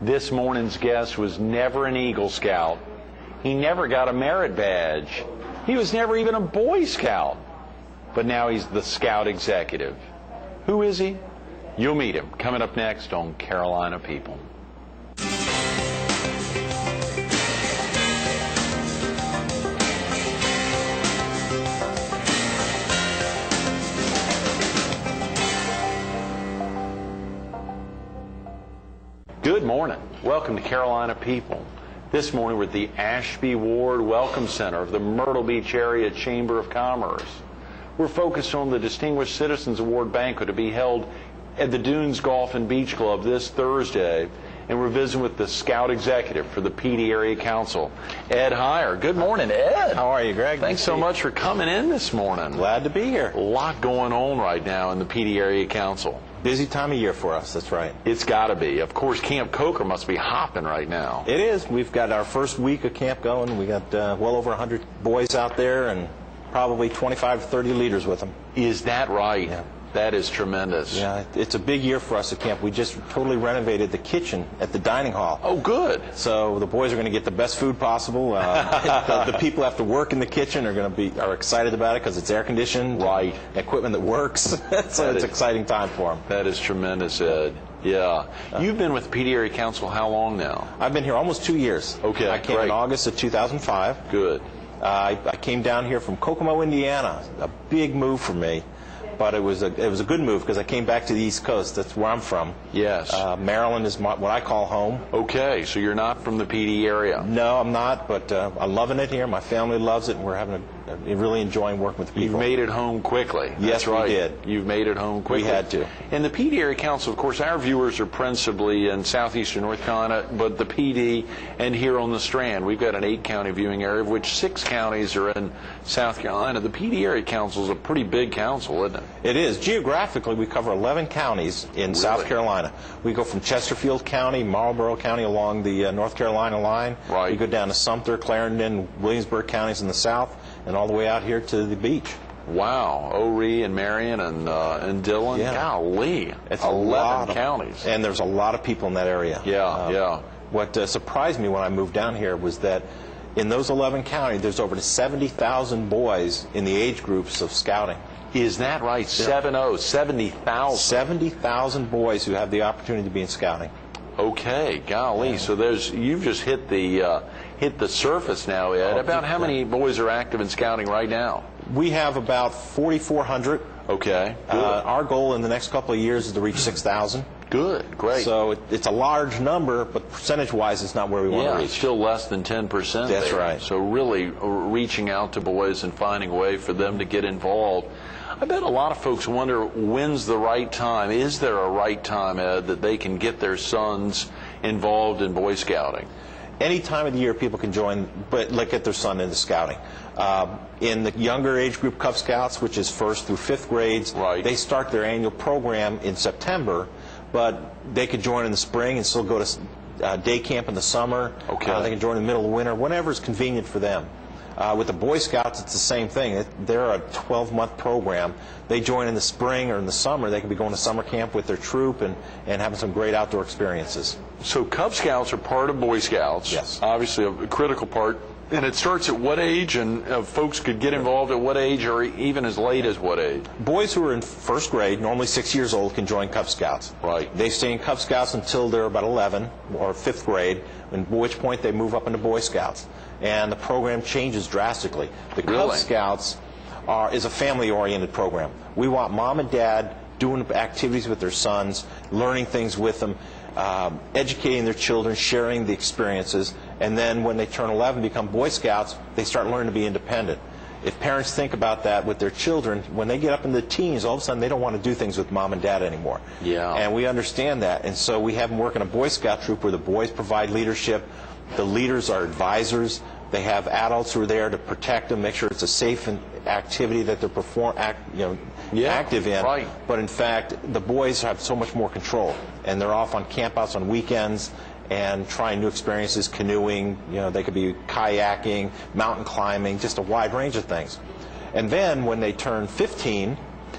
This morning's guest was never an Eagle Scout. He never got a merit badge. He was never even a Boy Scout. But now he's the Scout Executive. Who is he? You'll meet him coming up next on Carolina People. Good morning. Welcome to Carolina People. This morning we're at the Ashby Ward Welcome Center of the Myrtle Beach Area Chamber of Commerce. We're focused on the Distinguished Citizens Award Banquet to be held at the Dunes Golf and Beach Club this Thursday, and we're visiting with the Scout Executive for the PD Area Council, Ed Huyer. Good morning, Ed. How are you, Greg? Thanks so much for coming in this morning. Glad to be here. A lot going on right now in the PD Area Council. Busy time of year for us, that's right. It's got to be. Of course, Camp Coker must be hopping right now. It is. We've got our first week of camp going. We got well over 100 boys out there and probably 25 to 30 leaders with them. Is that right? Yeah. That is tremendous. Yeah, it's a big year for us at camp. We just totally renovated the kitchen at the dining hall. Oh, good. So the boys are going to get the best food possible. The people who have to work in the kitchen are excited about it because it's air conditioned. Right. Equipment that works. So it's an exciting time for them. That is tremendous, Ed. Yeah. You've been with the PD Area Council how long now? I've been here almost 2 years. Okay, I came great. in August of 2005. Good. I came down here from Kokomo, Indiana. A big move for me. But it was a good move because I came back to the East Coast. That's where I'm from. Yes. Maryland is what I call home. Okay, so you're not from the PD area. No, I'm not, but I'm loving it here. My family loves it, and we're really enjoying working with people. You've made it home quickly. Yes, That's right. we did. You've made it home quickly. We had to. And the PD Area Council, of course, our viewers are principally in southeastern North Carolina, but the PD and here on the Strand. We've got an 8-county viewing area, of which 6 counties are in South Carolina. The PD Area Council is a pretty big council, isn't it? It is. Geographically, we cover 11 counties in South Carolina. We go from Chesterfield County, Marlborough County along the North Carolina line. Right. We go down to Sumter, Clarendon, Williamsburg counties in the south, and all the way out here to the beach. Wow. Horry and Marion and Dillon. Yeah. Golly. It's 11 counties. And there's a lot of people in that area. Yeah. What surprised me when I moved down here was that in those 11 counties, there's over 70,000 boys in the age groups of scouting. Is that right? 70,000. 70,000 boys who have the opportunity to be in scouting. Okay, golly. Yeah. So you've just hit the surface now, Ed. About how many boys are active in scouting right now? We have about 4,400. Okay. Our goal in the next couple of years is to reach 6,000. Good, great. So it's a large number, but percentage-wise, it's not where we want to reach. It's still less than 10%. That's there. right. So really reaching out to boys and finding a way for them to get involved. I bet a lot of folks wonder, when's the right time? Is there a right time, Ed, that they can get their sons involved in Boy Scouting? Any time of the year people can join, but get their son into scouting. In the younger age group Cub Scouts, which is 1st through 5th grades, right. They start their annual program in September, but they could join in the spring and still go to day camp in the summer. Okay. They can join in the middle of winter, whenever is convenient for them. With the Boy Scouts, it's the same thing. They're a 12-month program. They join in the spring or in the summer. They can be going to summer camp with their troop and having some great outdoor experiences. So Cub Scouts are part of Boy Scouts. Yes. Obviously a critical part. And it starts at what age, and folks could get involved at what age, or even as late as what age? Boys who are in 1st grade, normally 6 years old, can join Cub Scouts. Right. They stay in Cub Scouts until they're about 11 or 5th grade, at which point they move up into Boy Scouts. And the program changes drastically. The Cub Scouts is a family-oriented program. We want mom and dad doing activities with their sons, learning things with them, educating their children, sharing the experiences, and then when they turn 11 become Boy Scouts, they start learning to be independent. If parents think about that with their children, when they get up in the teens, all of a sudden they don't want to do things with mom and dad anymore. Yeah. And we understand that, and so we have them work in a Boy Scout troop where the boys provide leadership, the leaders are advisors, they have adults who are there to protect them, make sure it's a safe activity that they're active in. Right. But in fact, the boys have so much more control, and they're off on campouts on weekends and trying new experiences, canoeing, they could be kayaking, mountain climbing, just a wide range of things. And then when they turn 15,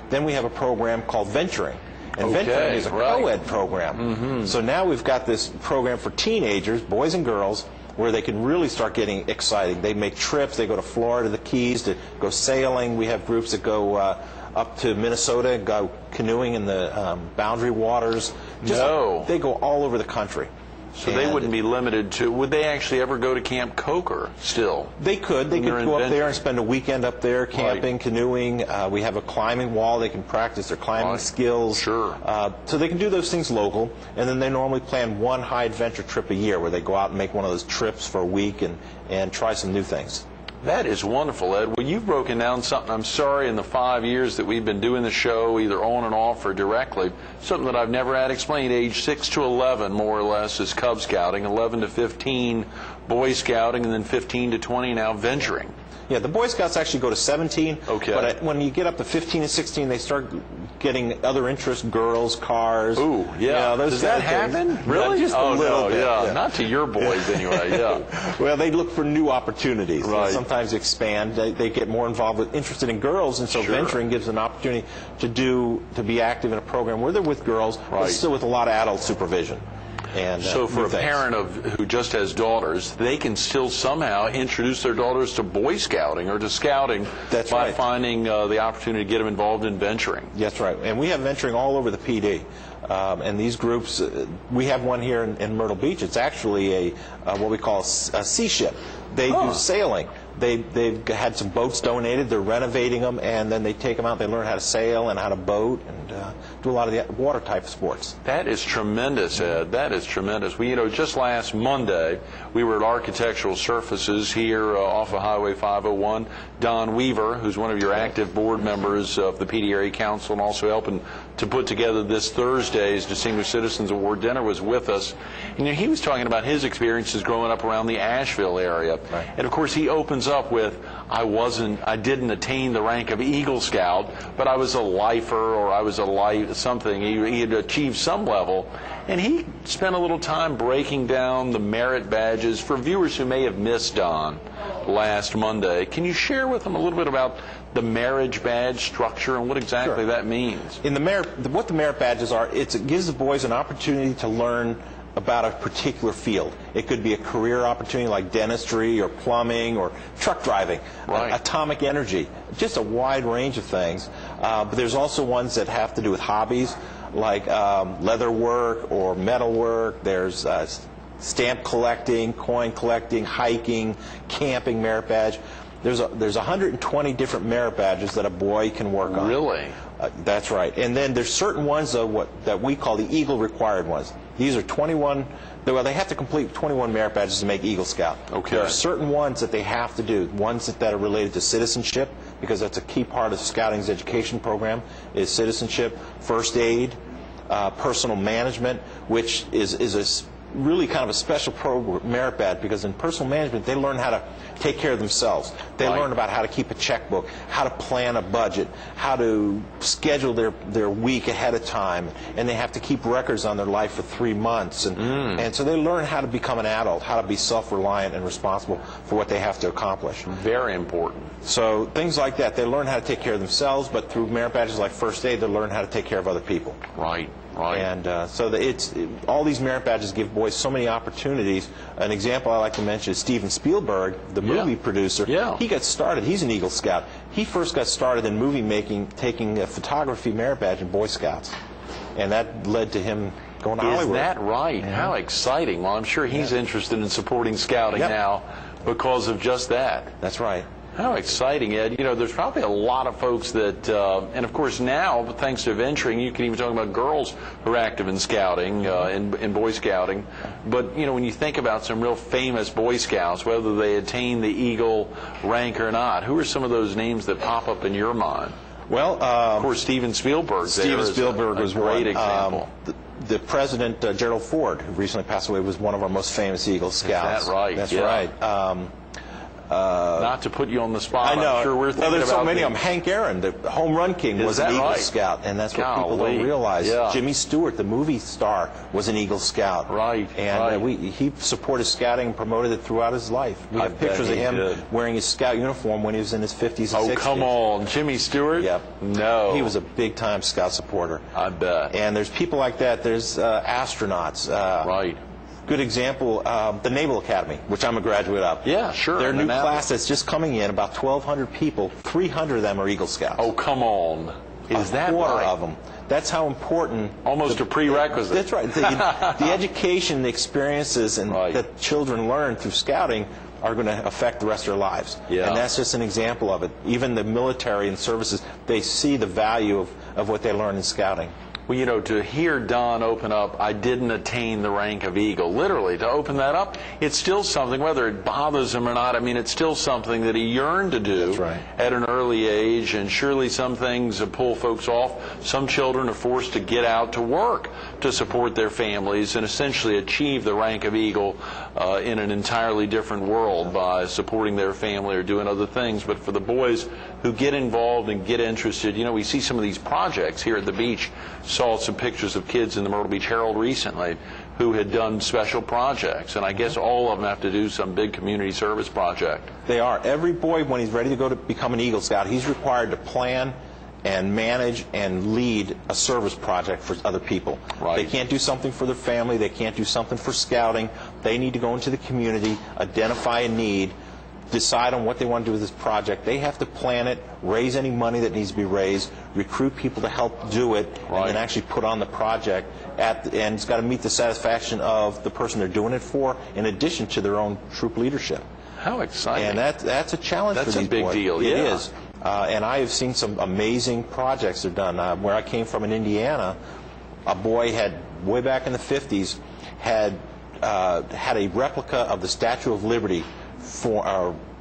then we have a program called Venturing. And venturing is a co-ed program. So now we've got this program for teenagers, boys and girls, where they can really start getting exciting. They make trips. They go to Florida, the Keys, to go sailing. We have groups that go up to Minnesota and go canoeing in the Boundary Waters. They go all over the country. So they wouldn't be limited to, would they actually ever go to Camp Coker still? They could. They could go up there and spend a weekend up there camping, canoeing. We have a climbing wall. They can practice their climbing skills. Sure. So they can do those things local, and then they normally plan one high adventure trip a year where they go out and make one of those trips for a week and try some new things. That is wonderful, Ed. Well, you've broken down something, I'm sorry, in the 5 years that we've been doing the show, either on and off or directly, something that I've never had explained. Age 6 to 11, more or less, is Cub Scouting, 11 to 15, Boy Scouting, and then 15 to 20 now venturing. Yeah, the Boy Scouts actually go to 17. Okay. But when you get up to 15 and 16, they start getting other interests, girls, cars. Ooh, yeah. Those Does that happen? Really? Just a little bit. Yeah. Not to your boys, anyway, yeah. Well, they look for new opportunities. Right. They sometimes expand. They get more involved with, interested in girls, and so venturing gives an opportunity to be active in a program where they're with girls, but still with a lot of adult supervision. And, so for a parent who just has daughters, they can still somehow introduce their daughters to Boy Scouting or to Scouting by finding the opportunity to get them involved in venturing. That's right. And we have venturing all over the PD. And these groups, we have one here in Myrtle Beach. It's actually what we call a sea ship. They do sailing. They've had some boats donated. They're renovating them, and then they take them out. They learn how to sail and how to boat and do a lot of the water type sports. That is tremendous, Ed. That is tremendous. We, just last Monday, we were at Architectural Surfaces here off of Highway 501. Don Weaver, who's one of your active board members of the PD Area Council and also helping to put together this Thursday's Distinguished Citizens Award dinner, was with us. And he was talking about his experiences growing up around the Asheville area. Right. And of course, he opens up with, I didn't attain the rank of Eagle Scout, but I was a lifer, or I was a something. He had achieved some level. And he spent a little time breaking down the merit badges for viewers who may have missed Don last Monday. Can you share with them a little bit about the merit badge structure and what exactly that means? In what the merit badges are, it gives the boys an opportunity to learn about a particular field. It could be a career opportunity like dentistry or plumbing or truck driving, atomic energy, just a wide range of things. But there's also ones that have to do with hobbies like leather work or metal work. There's stamp collecting, coin collecting, hiking, camping merit badge. There's 120 different merit badges that a boy can work on. Really? That's right. And then there's certain ones that we call the Eagle required ones. These are 21. Well, they have to complete 21 merit badges to make Eagle Scout. Okay. There are certain ones that they have to do. Ones that are related to citizenship, because that's a key part of Scouting's education program, is citizenship, first aid, personal management, which is really kind of a special merit badge, because in personal management they learn how to take care of themselves. They learn about how to keep a checkbook, how to plan a budget, how to schedule their week ahead of time, and they have to keep records on their life for 3 months. And so they learn how to become an adult, how to be self-reliant and responsible for what they have to accomplish. Very important. So things like that. They learn how to take care of themselves, but through merit badges like first aid, they learn how to take care of other people. Right. Right. And all these merit badges give boys so many opportunities. An example I like to mention is Steven Spielberg, the movie producer. Yeah. He got started. He's an Eagle Scout. He first got started in movie making, taking a photography merit badge in Boy Scouts, and that led to him going to Hollywood. Is that right? Yeah. How exciting! Well, I'm sure he's interested in supporting Scouting now because of just that. That's right. How exciting, Ed. There's probably a lot of folks that, and of course now, thanks to venturing, you can even talk about girls who are active in Scouting, in Boy Scouting. But, when you think about some real famous Boy Scouts, whether they attain the Eagle rank or not, who are some of those names that pop up in your mind? Well, of course, Steven Spielberg. Steven Spielberg was a great example. The president, Gerald Ford, who recently passed away, was one of our most famous Eagle Scouts. Is that right? That's right. Not to put you on the spot, I know. I'm sure we're thinking there's so about many the- of them. Hank Aaron, the home run king, was an Eagle right? Scout, and that's what people Golly. don't realize. Yeah. Jimmy Stewart, the movie star, was an Eagle Scout. Right, And right. He supported scouting and promoted it throughout his life. We I have pictures bet of he him did. wearing his scout uniform when he was in his 50s and 60s. Oh, come on. Jimmy Stewart? Yep. No. He was a big-time scout supporter. I bet. And there's people like that. There's astronauts. Right. Good example, the Naval Academy, which I'm a graduate of. Yeah, sure. Their in new Annapolis. class that's just coming in, about 1,200 people, 300 of them are Eagle Scouts. Oh, come on. Is a that quarter right? of them. That's how important. Almost a prerequisite. That's right. The education, the experiences, and Right. that children learn through scouting are going to affect the rest of their lives. Yeah. And that's just an example of it. Even the military and services, they see the value of what they learn in scouting. Well, you know, to hear Don open up, I didn't attain the rank of Eagle, literally, to open that up, it's still something, whether it bothers him or not, I mean, it's still something that he yearned to do That's right. at an early age, and surely some things pull folks off. Some children are forced to get out to work to support their families and essentially achieve the rank of Eagle in an entirely different world by supporting their family or doing other things. But for the boys who get involved and get interested, you know, we see some of these projects here at the beach. Saw some pictures of kids in the Myrtle Beach Herald recently who had done special projects, and I guess all of them have to do some big community service project. They are. Every boy, when he's ready to go to become an Eagle Scout, he's required to plan and manage and lead a service project for other people. Right. They can't do something for their family. They can't do something for scouting. They need to go into the community, identify a need, decide on what they want to do with this project. They have to plan it, raise any money that needs to be raised, recruit people to help do it, Right. and then actually put on the project. And it's got to meet the satisfaction of the person they're doing it for, in addition to their own troop leadership. How exciting. And that's a challenge That's for a these big boys. deal, It yeah. is. And I have seen some amazing projects that are done. Where I came from in Indiana, a boy had, way back in the 50s, had a replica of the Statue of Liberty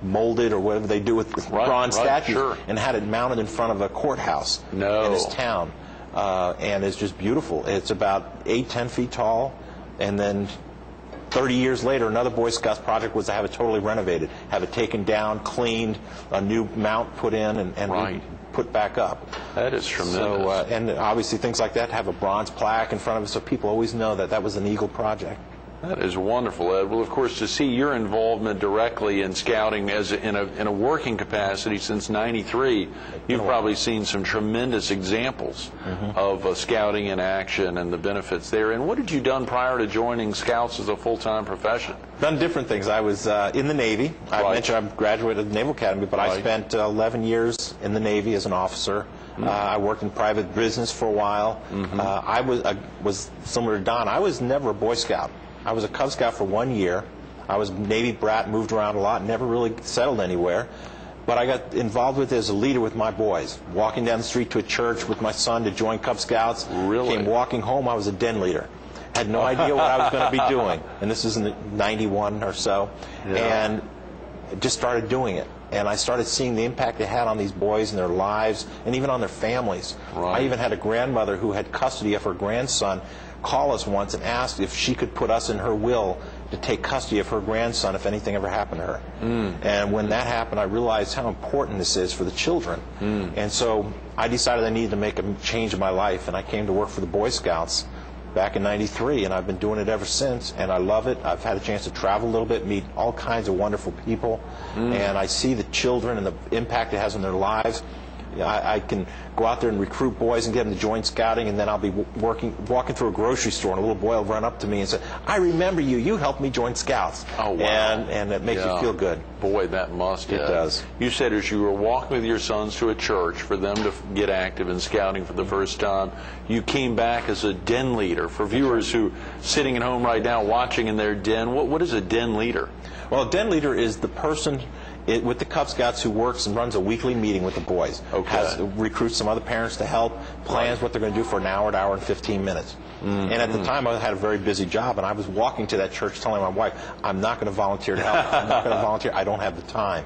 molded or whatever they do with bronze statues, sure. and had it mounted in front of a courthouse No. in his town. And it's just beautiful. It's about 8-10 feet tall, and then 30 years later, another Boy Scouts project was to have it totally renovated, have it taken down, cleaned, a new mount put in, and Right. put back up. That is tremendous. So, and obviously things like that have a bronze plaque in front of it, so people always know that that was an Eagle project. That is wonderful, Ed. Well, of course, to see your involvement directly in scouting as in a working capacity since '93, you've probably seen some tremendous examples of scouting in action and the benefits there. And what had you done prior to joining Scouts as a full-time profession? Done different things. I was in the Navy. I Right. mentioned I graduated of the Naval Academy, but I Right. spent 11 years in the Navy as an officer. I worked in private business for a while. I was similar to Don. I was never a Boy Scout. I was a Cub Scout for 1 year. I was Navy brat, moved around a lot, never really settled anywhere. But I got involved with it as a leader with my boys. Walking down the street to a church with my son to join Cub Scouts. Really? Came walking home, I was a den leader. Had no idea what I was going to be doing. And this is in '91 or so. Yeah. And just started doing it. And I started seeing the impact it had on these boys and their lives, and even on their families. Right. I even had a grandmother who had custody of her grandson call us once and ask if she could put us in her will to take custody of her grandson if anything ever happened to her. And when that happened, I realized how important this is for the children. And so I decided I needed to make a change in my life, and I came to work for the Boy Scouts back in '93, and I've been doing it ever since, and I love it. I've had a chance to travel a little bit, meet all kinds of wonderful people, and I see the children and the impact it has on their lives. I can go out there and recruit boys and get them to join scouting, and then I'll be walking through a grocery store, and a little boy will run up to me and say, "I remember you. You helped me join Scouts." Oh, wow. And it makes you feel good. Boy, that must. It does. You said as you were walking with your sons to a church for them to get active in scouting for the first time, you came back as a den leader. For viewers who sitting at home right now watching in their den, what is a den leader? Well, a den leader is the person with the Cub Scouts who works and runs a weekly meeting with the boys. Okay. Recruits some other parents to help, plans what they're going to do for an hour and 15 minutes. And at the time, I had a very busy job, and I was walking to that church telling my wife, I'm not going to volunteer to help. I'm not going to volunteer. I don't have the time.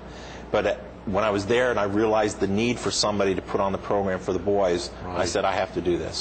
But when I was there and I realized the need for somebody to put on the program for the boys, I said, I have to do this.